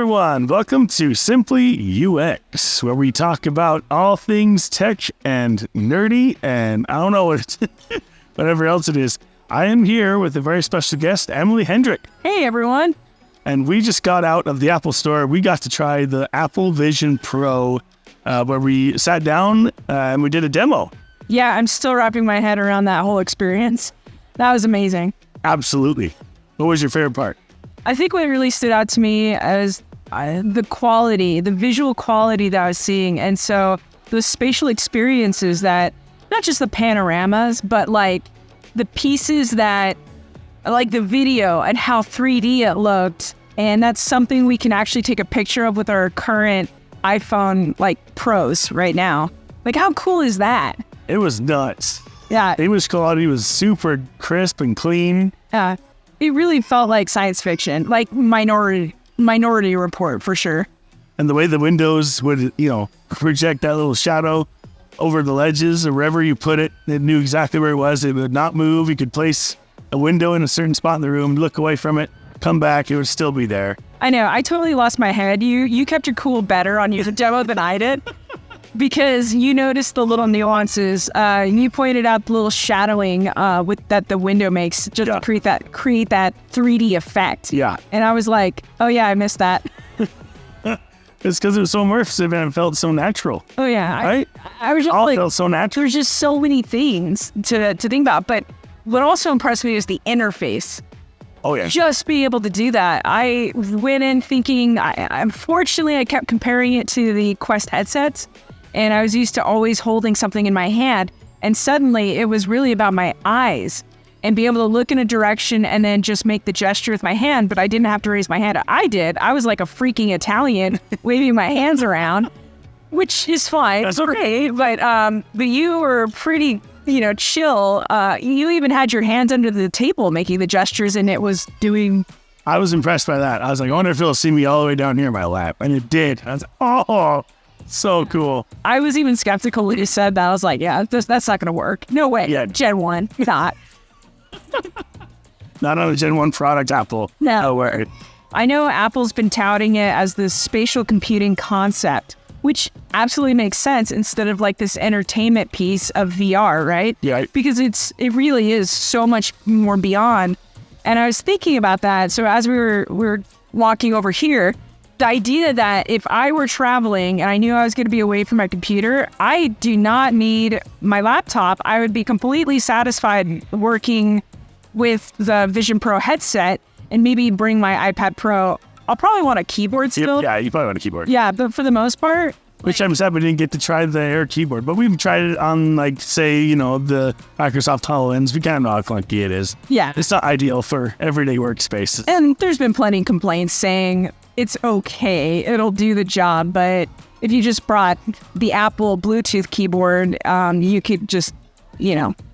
everyone. Welcome to Simply UX, where we talk about all things tech and nerdy and I don't know whatever else it is. I am here with a very special guest, Emily Hedrick. Hey, everyone. And we just got out of the Apple Store. We got to try the Apple Vision Pro, where we sat down and we did a demo. Yeah, I'm still wrapping my head around that whole experience. That was amazing. Absolutely. What was your favorite part? I think what really stood out to me is the quality, the visual quality that I was seeing. And so those spatial experiences that, not just the panoramas, but like the pieces that, like the video and how 3D it looked. And that's something we can actually take a picture of with our current iPhone, like Pros right now. Like, how cool is that? It was nuts. Yeah. The image quality was super crisp and clean. Yeah. It really felt like science fiction, like Minority Report for sure. And the way the windows would, project that little shadow over the ledges or wherever you put it, it knew exactly where it was. It would not move. You could place a window in a certain spot in the room, look away from it, come back, it would still be there. I know. I totally lost my head. You kept your cool better on your demo than I did. Because you noticed the little nuances. You pointed out the little shadowing that the window makes just to create that 3D effect. Yeah. And I was like, oh yeah, I missed that. It's because it was so immersive and it felt so natural. Oh yeah. Right? I was just All felt so natural. There's just so many things to think about. But what also impressed me is the interface. Oh yeah. Just be able to do that. I went in thinking, unfortunately, I kept comparing it to the Quest headsets. And I was used to always holding something in my hand. And suddenly it was really about my eyes and be able to look in a direction and then just make the gesture with my hand. But I didn't have to raise my hand. I did. I was like a freaking Italian waving my hands around, which is fine. That's okay. But you were pretty, chill. You even had your hands under the table making the gestures and it was doing... I was impressed by that. I was like, I wonder if it'll see me all the way down here in my lap. And it did. I was like, oh... So cool. I was even skeptical when you said that. I was like, yeah, that's not going to work. No way. Yeah. Gen 1, not. Not on a Gen 1 product, Apple. No way. I know Apple's been touting it as this spatial computing concept, which absolutely makes sense instead of like this entertainment piece of VR, right? Yeah. Because it really is so much more beyond. And I was thinking about that. So as we were walking over here, the idea that if I were traveling and I knew I was going to be away from my computer, I do not need my laptop. I would be completely satisfied working with the Vision Pro headset and maybe bring my iPad Pro. I'll probably want a keyboard still. Yeah, you probably want a keyboard. Yeah, but for the most part... Which I'm sad we didn't get to try the Air keyboard, but we've tried it on, the Microsoft HoloLens. We kind of know how clunky it is. Yeah. It's not ideal for everyday workspaces. And there's been plenty of complaints saying it's okay, it'll do the job, but if you just brought the Apple Bluetooth keyboard, you could just,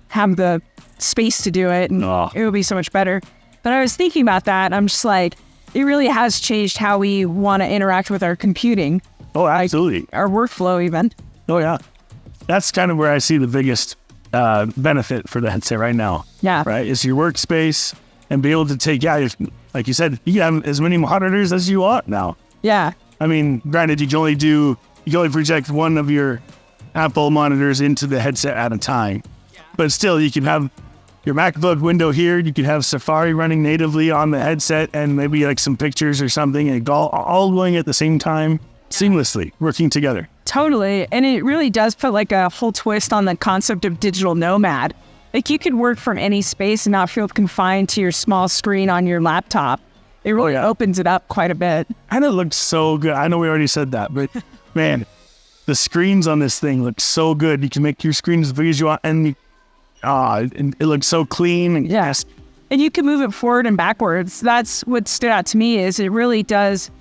have the space to do it, and it would be so much better. But I was thinking about that, I'm just like, it really has changed how we want to interact with our computing. Oh, absolutely. Like our workflow even. Oh, yeah. That's kind of where I see the biggest benefit for the headset right now. Yeah. Right? Is your workspace and be able to take, like you said, you can have as many monitors as you want now. Yeah. I mean, granted, you can only project one of your Apple monitors into the headset at a time. Yeah. But still, you can have your MacBook window here. You could have Safari running natively on the headset and maybe like some pictures or something and all going at the same time. Seamlessly working together. Totally. And it really does put like a whole twist on the concept of digital nomad. Like you could work from any space and not feel confined to your small screen on your laptop. It really opens it up quite a bit. And it looks so good. I know we already said that, but man, the screens on this thing look so good. You can make your screen as big as you want and it looks so clean. And yes. And you can move it forward and backwards. That's what stood out to me is it really does.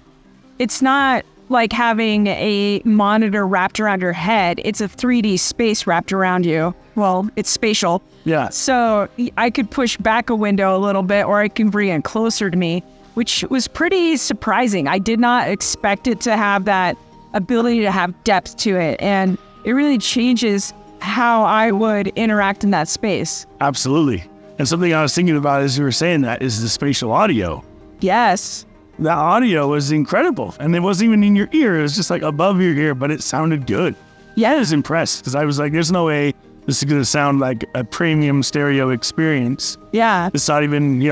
It's not like having a monitor wrapped around your head. It's a 3D space wrapped around you. Well, it's spatial. Yeah. So I could push back a window a little bit or I can bring it closer to me, which was pretty surprising. I did not expect it to have that ability to have depth to it. And it really changes how I would interact in that space. Absolutely. And something I was thinking about as you were saying that is the spatial audio. Yes. the audio was incredible. And it wasn't even in your ear. It was just like above your ear, but it sounded good. Yeah, I was impressed because I was like, there's no way this is going to sound like a premium stereo experience. Yeah. It's not even,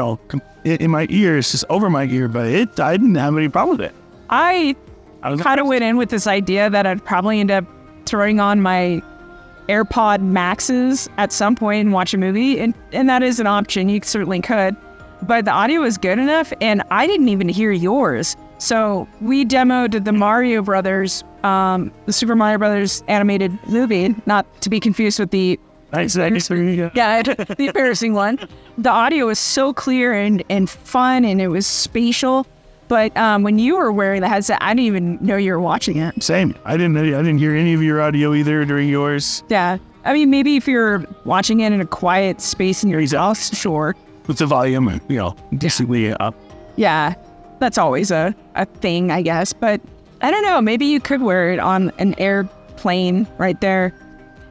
in my ear. It's just over my ear, but I didn't have any problem with it. I kind of went in with this idea that I'd probably end up throwing on my AirPod Maxes at some point and watch a movie. And that is an option. You certainly could. But the audio was good enough, and I didn't even hear yours. So we demoed the Mario Brothers, the Super Mario Brothers animated movie, not to be confused with the the embarrassing one. The audio was so clear and fun, and it was spatial. But when you were wearing the headset, I didn't even know you were watching it. Same. I didn't hear any of your audio either during yours. Yeah. I mean, maybe if you're watching it in a quiet space in your house, sure. With the volume, decently up. Yeah. That's always a thing, I guess. But I don't know. Maybe you could wear it on an airplane right there.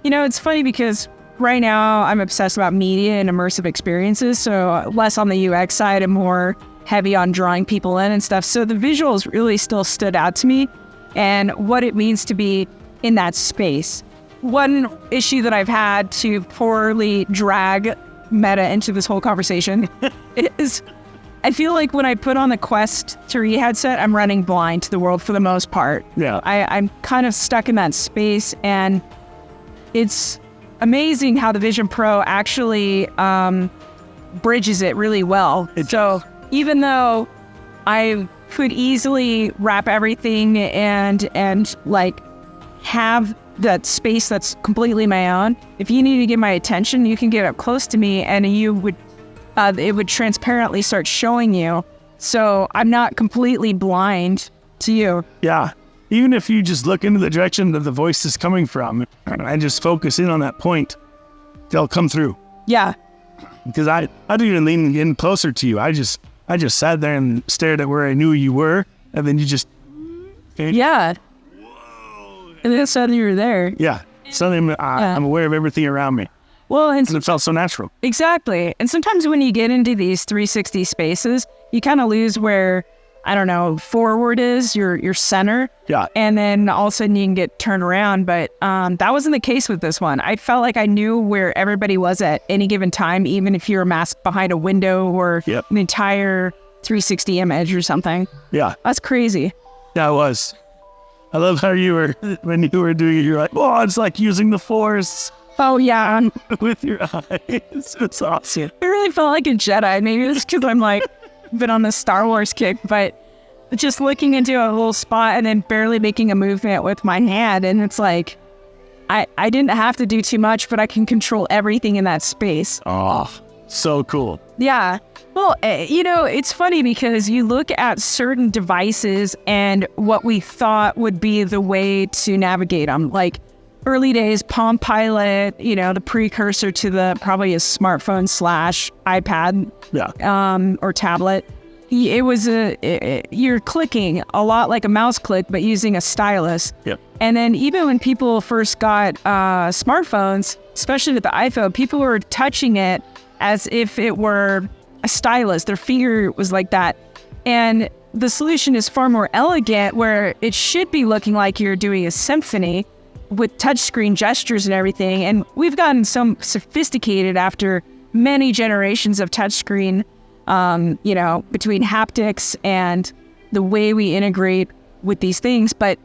It's funny because right now I'm obsessed about media and immersive experiences. So less on the UX side and more heavy on drawing people in and stuff. So the visuals really still stood out to me and what it means to be in that space. One issue that I've had to poorly drag Meta into this whole conversation is I feel like when I put on the Quest 3 headset, I'm running blind to the world for the most part. Yeah. I'm kind of stuck in that space, and it's amazing how the Vision Pro actually bridges it really well. So even though I could easily wrap everything and like have that space that's completely my own, if you need to get my attention, you can get up close to me and it would transparently start showing you. So I'm not completely blind to you. Yeah. Even if you just look into the direction that the voice is coming from and just focus in on that point, they'll come through. Yeah. Because I didn't even lean in closer to you. I just sat there and stared at where I knew you were, and then you just... Yeah. And then suddenly you're there. Yeah. Suddenly I'm aware of everything around me. Well, and it felt so natural. Exactly. And sometimes when you get into these 360 spaces, you kind of lose where, I don't know, forward is, your center. Yeah. And then all of a sudden you can get turned around. But that wasn't the case with this one. I felt like I knew where everybody was at any given time, even if you were masked behind a window or an entire 360 image or something. Yeah. That's crazy. Yeah, it was. I love how when you were doing it, you're like, oh, it's like using the Force. Oh, yeah. With your eyes. It's awesome. It really felt like a Jedi. Maybe it's because I'm like, been on the Star Wars kick, but just looking into a little spot and then barely making a movement with my hand. And it's like, I didn't have to do too much, but I can control everything in that space. Oh, so cool. Yeah. Well, it's funny because you look at certain devices and what we thought would be the way to navigate them. Like early days, Palm Pilot, the precursor to probably a smartphone / iPad or tablet. It was you're clicking a lot like a mouse click, but using a stylus. Yep. And then even when people first got smartphones, especially with the iPhone, people were touching it as if it were a stylus. Their finger was like that. And the solution is far more elegant, where it should be looking like you're doing a symphony with touchscreen gestures and everything. And we've gotten so sophisticated after many generations of touchscreen, between haptics and the way we integrate with these things. But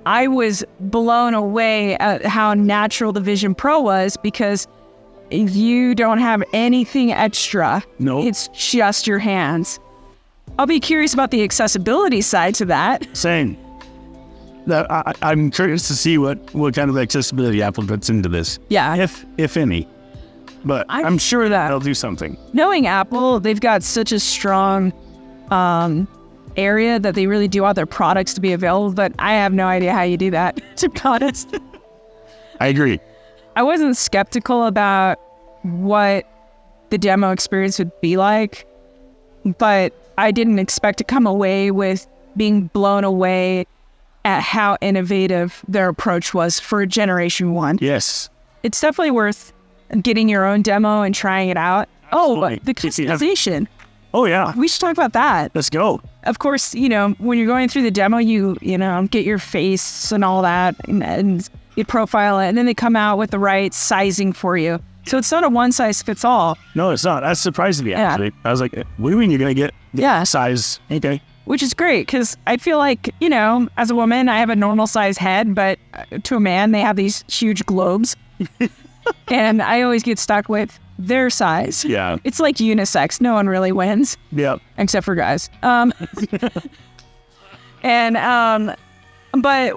I was blown away at how natural the Vision Pro was, because you don't have anything extra. No. It's just your hands. I'll be curious about the accessibility side to that. Same. I'm curious to see what kind of accessibility Apple puts into this. Yeah. If any. But I'm sure that they'll do something. Knowing Apple, they've got such a strong area that they really do want their products to be available, but I have no idea how you do that, to be honest. I agree. I wasn't skeptical about what the demo experience would be like, but I didn't expect to come away with being blown away at how innovative their approach was for Generation 1. Yes. It's definitely worth getting your own demo and trying it out. Absolutely. Oh, the customization. Oh, yeah. We should talk about that. Let's go. Of course, when you're going through the demo, you get your face and all that and you profile it, and then they come out with the right sizing for you. So it's not a one size fits all. No, it's not. That's surprising me, actually. I was like, what do you mean you're going to get the size? Okay. Which is great because I feel like, as a woman, I have a normal size head, but to a man, they have these huge globes. And I always get stuck with their size. Yeah. It's like unisex. No one really wins. Yeah. Except for guys. But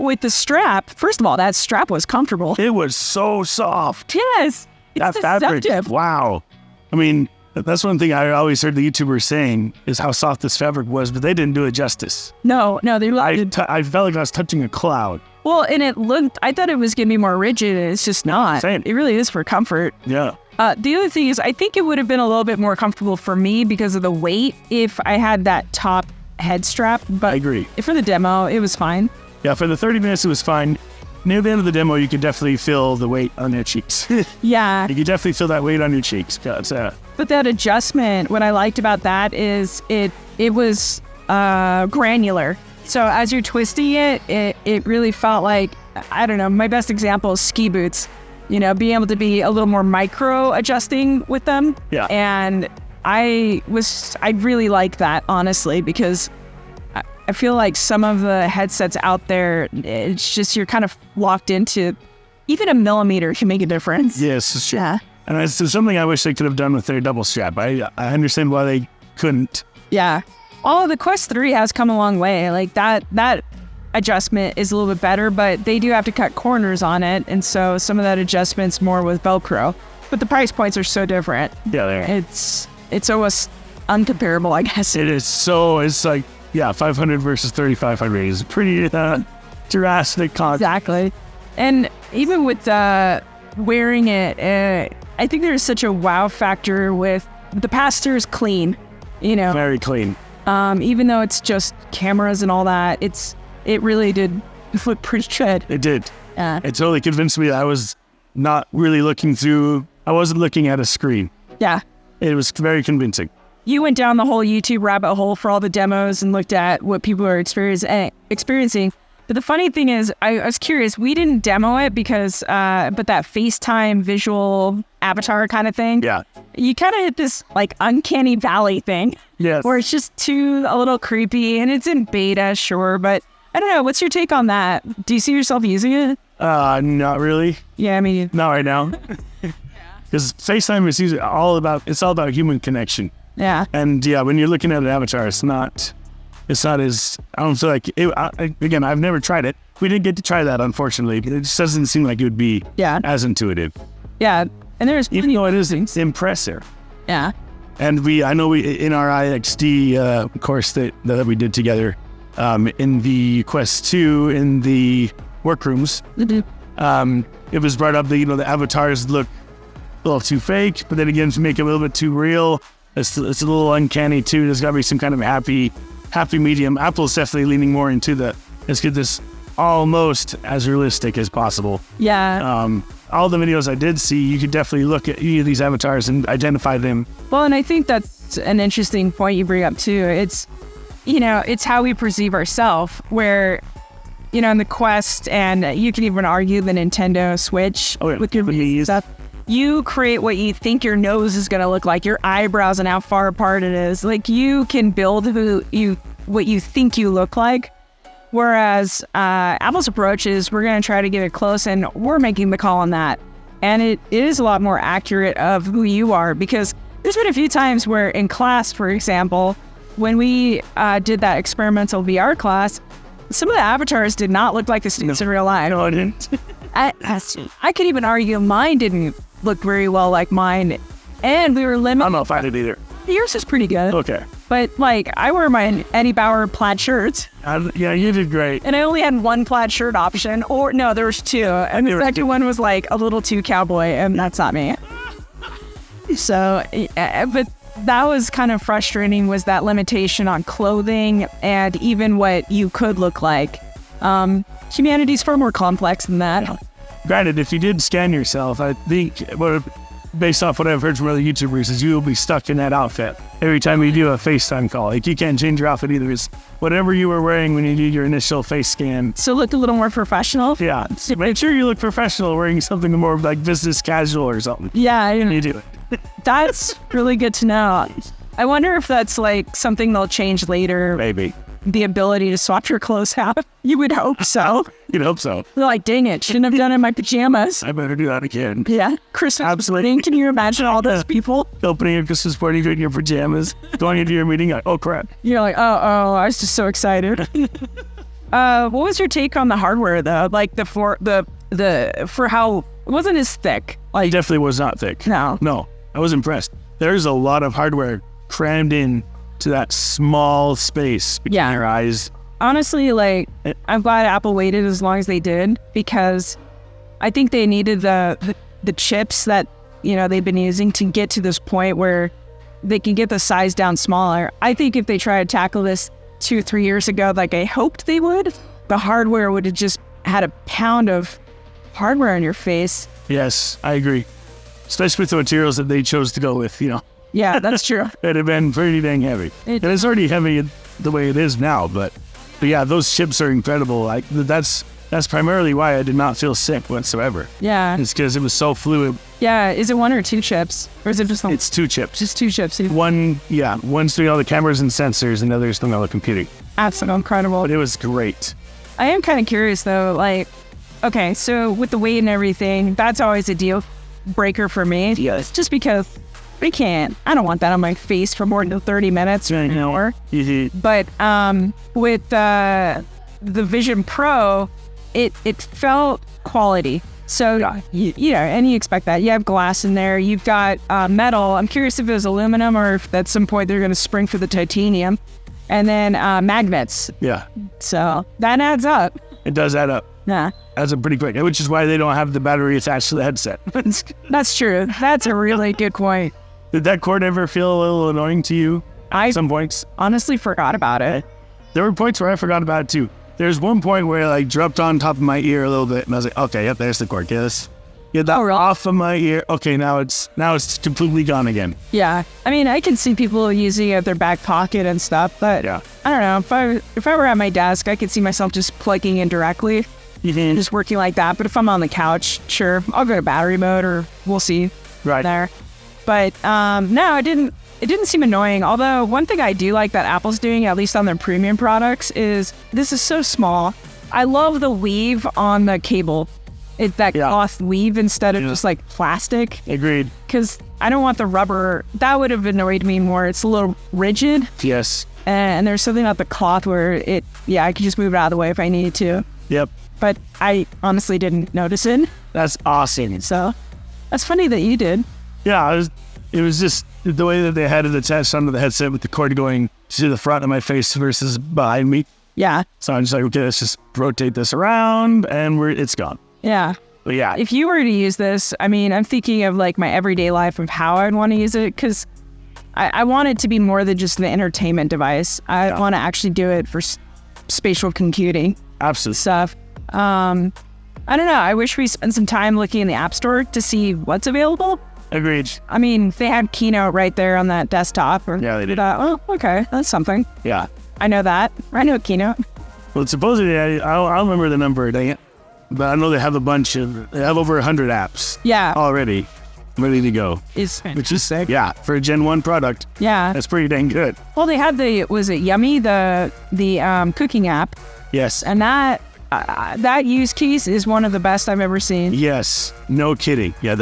with the strap, first of all, that strap was comfortable. It was so soft. Yes. It's fabric. deceptive. Wow. I mean, that's one thing I always heard the YouTubers saying is how soft this fabric was, but they didn't do it justice. No, they I felt like I was touching a cloud. Well, and I thought it was going to be more rigid, and it's just not. Same. It really is for comfort. Yeah. The other thing is, I think it would have been a little bit more comfortable for me because of the weight if I had that top head strap. But I agree. For the demo, it was fine. Yeah, for the 30 minutes, it was fine. Near the end of the demo, you could definitely feel the weight on your cheeks. Yeah. You could definitely feel that weight on your cheeks. But that adjustment, what I liked about that is it was granular. So as you're twisting it really felt like, I don't know, my best example is ski boots. Being able to be a little more micro adjusting with them. Yeah. And I really like that, honestly, because I feel like some of the headsets out there, it's just you're kind of locked into, even a millimeter can make a difference. Yes. Yeah. And it's something I wish they could have done with their double strap. I understand why they couldn't. Yeah. The Quest 3 has come a long way. Like that adjustment is a little bit better, but they do have to cut corners on it. And so some of that adjustment's more with Velcro. But the price points are so different. Yeah, they are. It's almost uncomparable, I guess. It is so, it's like, yeah, 500 versus 3,500 is pretty drastic contrast. Exactly. And even with wearing it, I think there's such a wow factor with the Pastor is clean, Very clean. Even though it's just cameras and all that, it really did look pretty good. It did. Yeah. It totally convinced me that I was not really I wasn't looking at a screen. Yeah. It was very convincing. You went down the whole YouTube rabbit hole for all the demos and looked at what people are experiencing. But the funny thing is, I was curious. We didn't demo it because, but that FaceTime visual avatar kind of thing. Yeah. You kind of hit this like uncanny valley thing. Yes. Where it's just a little creepy, and it's in beta, sure. But I don't know. What's your take on that? Do you see yourself using it? Not really. Yeah, I mean, not right now. Because FaceTime is all about human connection. Yeah. And yeah, when you're looking at an avatar, it's not as, I don't feel like, again, I've never tried it. We didn't get to try that, unfortunately. It just doesn't seem like it would be as intuitive. Yeah. And there's even though it is impressive. Yeah. And I know in our IXD course that we did together, in the Quest 2, in the workrooms, it was brought up that, the avatars look a little too fake, but then again, to make it a little bit too real, it's a little uncanny too. There's got to be some kind of happy medium. Apple's definitely leaning more into let's get this almost as realistic as possible. Yeah. All the videos I did see, you could definitely look at any of these avatars and identify them. Well, and I think that's an interesting point you bring up too. It's, it's how we perceive ourselves, where, in the Quest, and you can even argue the Nintendo Switch with your stuff. You create what you think your nose is going to look like, your eyebrows and how far apart it is. Like, you can build what you think you look like. Whereas Apple's approach is we're going to try to get it close, and we're making the call on that. And it is a lot more accurate of who you are, because there's been a few times where in class, for example, when we did that experimental VR class, some of the avatars did not look like the students in real life. No, I didn't. I could even argue mine didn't look very well like mine, and we were limited. I don't know if I did either. Yours is pretty good. Okay. But I wear my Eddie Bauer plaid shirts. Yeah, you did great. And I only had one plaid shirt option, or no, there was two. And the second one was like a little too cowboy, and that's not me. So, but that was kind of frustrating, was that limitation on clothing and even what you could look like. Humanity's far more complex than that. Granted, if you did scan yourself, I think what based off what I've heard from other YouTubers, is you will be stuck in that outfit every time you do a FaceTime call. Like, you can't change your outfit either. It's whatever you were wearing when you did your initial face scan. So look a little more professional. Yeah, make sure you look professional wearing something more like business casual or something. Yeah, You do it. that's really good to know. I wonder if that's like something they'll change later. Maybe. The ability to swap your clothes out. You would hope so. You'd hope so. They're like, dang it, shouldn't have done it in my pajamas. I better do that again. Yeah, Christmas Absolutely. morning. Can you imagine all those people? Opening your Christmas party in your pajamas, going into your meeting, like, oh crap. You're like, oh, I was just so excited. What was your take on the hardware though? Like for how it wasn't as thick. It Like, definitely was not thick. no. I was impressed. There's a lot of hardware crammed in to that small space between Yeah. your eyes. Honestly, like, I'm glad Apple waited as long as they did, because I think they needed the chips that, they've been using to get to this point where they can get the size down smaller. I think if they tried to tackle this 2-3 years ago, like I hoped they would, the hardware would have just had a pound of hardware on your face. Yes, I agree. Especially with the materials that they chose to go with, Yeah, that's true. It'd have been pretty dang heavy. And it's already heavy the way it is now, but yeah, those chips are incredible. Like, that's primarily why I did not feel sick whatsoever. Yeah. It's because it was so fluid. Yeah. Is it 1 or 2 chips? Or is it just It's 2 chips. just 2 chips? One's doing all the cameras and sensors, and the other's doing all the computing. Absolutely incredible. But it was great. I am kind of curious though, like, okay, so with the weight and everything, that's always a deal breaker for me. Yes. Just because I don't want that on my face for more than 30 minutes or an hour. Mhm. But with the Vision Pro, it felt quality. So, and you expect that. You have glass in there. You've got metal. I'm curious if it was aluminum or if at some point they're going to spring for the titanium. And then magnets. Yeah, So that adds up. it does add up. Yeah. Adds up pretty quick, which is why they don't have the battery attached to the headset. That's true. That's a really good point. Did that cord ever feel a little annoying to you I at some points? honestly forgot about it. There were points where I forgot about it too. There's one point where it like dropped on top of my ear a little bit, and I was like, okay, yep, there's the cord. Get that really? off of my ear. Okay, now it's completely gone again. Yeah. I mean, I can see people using it at their back pocket and stuff, but Yeah. I don't know. If I were at my desk, I could see myself just plugging in directly, just working like that. But if I'm on the couch, sure, I'll go to battery mode, or we'll see Right. there. But no, it didn't seem annoying. Although one thing I do like that Apple's doing, at least on their premium products, is this is so small. I love the weave on the cable. That cloth weave instead of just like plastic. Agreed. Because I don't want the rubber. That would have annoyed me more. It's a little rigid. Yes. And there's something about the cloth where I could just move it out of the way if I needed to. Yep. But I honestly didn't notice it. That's awesome. So that's funny that you did. Yeah, it was just the way that they had it attached onto the headset with the cord going to the front of my face versus behind me. Yeah. So I'm just like, okay, let's just rotate this around, and it's gone. Yeah. But yeah, If you were to use this, I mean, I'm thinking of like my everyday life of how I'd want to use it, because I want it to be more than just an entertainment device. I want to actually do it for spatial computing absolutely. stuff. I don't know. I wish we spent some time looking in the App Store to see what's available. Agreed. I mean, they had Keynote right there on that desktop. Yeah, they did. Oh, okay. That's something. Yeah. I know that. I know Keynote. Well, supposedly, I don't remember the number, dang it. But I know they have they have over 100 apps Yeah. already ready to go. It's Which is sick. Yeah, for a Gen 1 product, yeah. that's pretty dang good. Well, they had was it Yummy, the cooking app, Yes. and that use case is one of the best I've ever seen. Yes. No kidding. Yeah,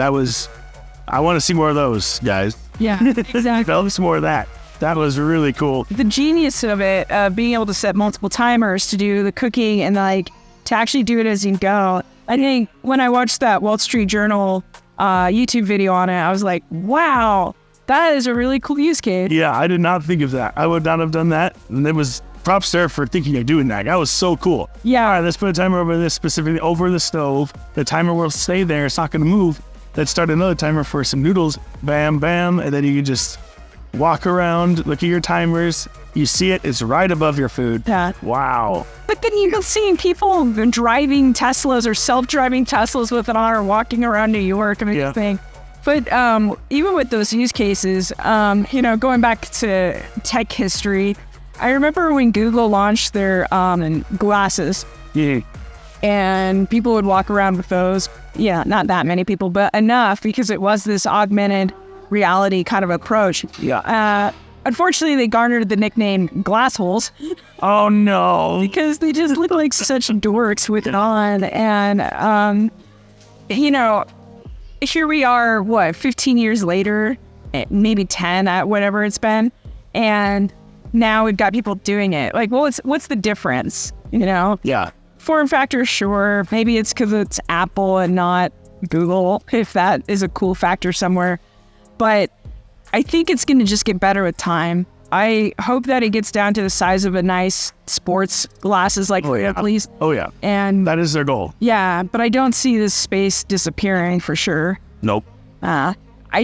I want to see more of those, guys. Yeah, exactly. Develop some more of that. That was really cool. The genius of it, being able to set multiple timers to do the cooking and like to actually do it as you go. I think when I watched that Wall Street Journal YouTube video on it, I was like, wow, that is a really cool use case. Yeah, I did not think of that. I would not have done that. And it was props there for thinking of doing that. That was so cool. Yeah. All right, let's put a timer over this specifically over the stove. The timer will stay there. It's not going to move. Let's start another timer for some noodles. Bam, bam. And then you can just walk around, look at your timers. You see it. It's right above your food. Yeah. Wow. But then you've been seeing people driving Teslas or self-driving Teslas with an hour walking around New York. I mean, Yeah. you think But even with those use cases, going back to tech history, I remember when Google launched their glasses. Yeah. And people would walk around with those. Yeah, not that many people, but enough because it was this augmented reality kind of approach. Yeah. Unfortunately, they garnered the nickname glassholes. Oh, no. Because they just look like such dorks with it on. And, here we are, 15 years later, maybe 10, whatever it's been. And now we've got people doing it. Like, well, what's the difference, Yeah. Form factor, sure. Maybe it's because it's Apple and not Google, if that is a cool factor somewhere. But I think it's going to just get better with time. I hope that it gets down to the size of a nice sports glasses like Oakley's. Oh, yeah. And that is their goal. Yeah, but I don't see this space disappearing for sure. Nope. I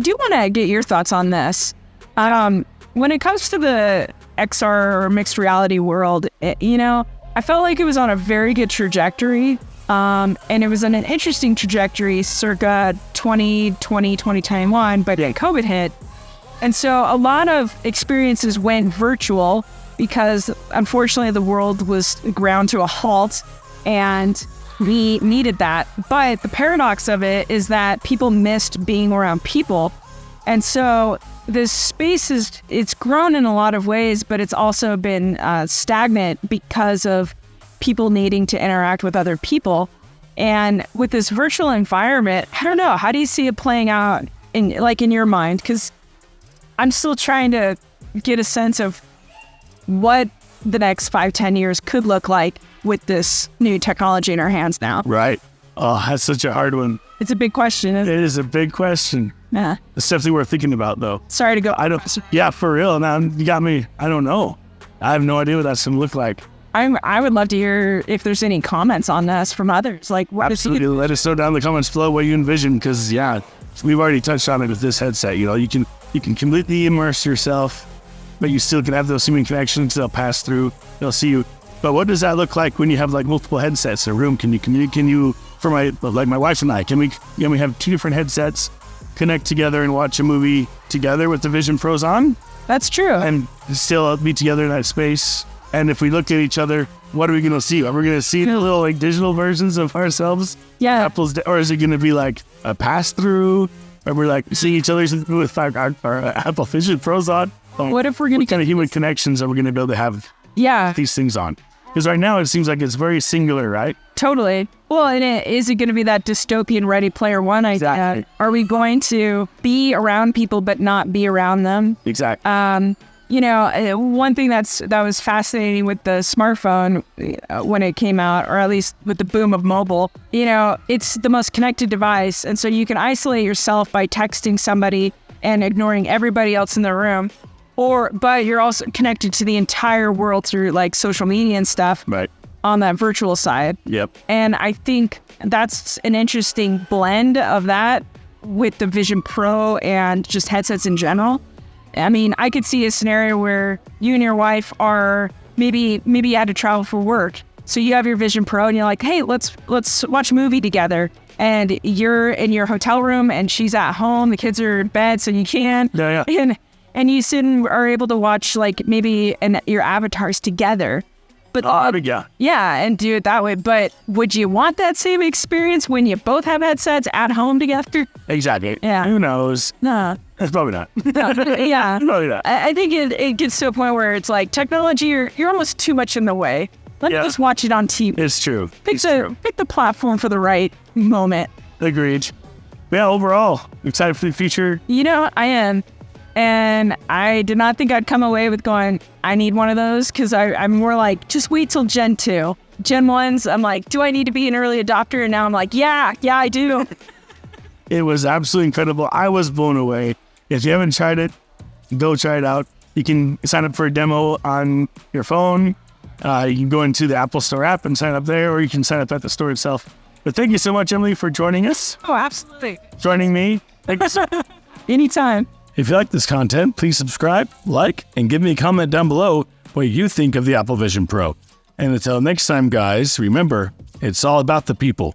do want to get your thoughts on this. When it comes to the XR or mixed reality world, I felt like it was on a very good trajectory. And it was on an interesting trajectory circa 2020, 2021, but then COVID hit. And so a lot of experiences went virtual because unfortunately the world was ground to a halt and we needed that. But the paradox of it is that people missed being around people. And so this space it's grown in a lot of ways, but it's also been stagnant because of people needing to interact with other people. And with this virtual environment, I don't know, how do you see it playing out in your mind? Because I'm still trying to get a sense of what the next 5-10 years could look like with this new technology in our hands now. Right. Oh, that's such a hard one. It's a big question. It is a big question. Yeah. It's definitely worth thinking about, though. Sorry to go. Yeah, for real. Now you got me. I don't know. I have no idea what that's going to look like. I would love to hear if there's any comments on this from others. Like, what absolutely. Let us know down in the comments below what you envision, because we've already touched on it with this headset. You can completely immerse yourself, but you still can have those human connections. They'll pass through. They'll see you. But what does that look like when you have like multiple headsets in a room? Can you for my wife and I, can we have two different headsets connect together and watch a movie together with the Vision Pros on? That's true. And still be together in that space. And if we look at each other, what are we going to see? Are we going to see little like digital versions of ourselves? Yeah. Or is it going to be like a pass through? Or we're like seeing each other with our Apple Vision Pros on? What if we're going to kind of human connections are we going to be able to have these things on? Because right now it seems like it's very singular, right? Totally. Well, and is it going to be that dystopian Ready Player One idea? Exactly. Are we going to be around people but not be around them? Exactly. One thing that was fascinating with the smartphone when it came out, or at least with the boom of mobile, it's the most connected device. And so you can isolate yourself by texting somebody and ignoring everybody else in the room. But you're also connected to the entire world through like social media and stuff. Right. On that virtual side. Yep. And I think that's an interesting blend of that with the Vision Pro and just headsets in general. I mean, I could see a scenario where you and your wife are maybe you had to travel for work. So you have your Vision Pro and you're like, hey, let's watch a movie together. And you're in your hotel room and she's at home. The kids are in bed, so you can. Yeah. And you sit and are able to watch like maybe your avatars together. But and do it that way. But would you want that same experience when you both have headsets at home together? Exactly. Yeah. Who knows? No. That's probably not. Yeah. Probably not. I think it gets to a point where it's like technology, you're almost too much in the way. Let me just watch it on TV. It's true. Pick the platform for the right moment. Agreed. Yeah, overall, excited for the future. I am. And I did not think I'd come away with going, I need one of those, because I'm more like, just wait till Gen 2. Gen 1s, I'm like, do I need to be an early adopter? And now I'm like, yeah, I do. It was absolutely incredible. I was blown away. If you haven't tried it, go try it out. You can sign up for a demo on your phone. You can go into the Apple Store app and sign up there, or you can sign up at the store itself. But thank you so much, Emily, for joining us. Oh, absolutely. Joining me. Thanks. Anytime. If you like this content, please subscribe, like, and give me a comment down below what you think of the Apple Vision Pro. And until next time, guys, remember, it's all about the people.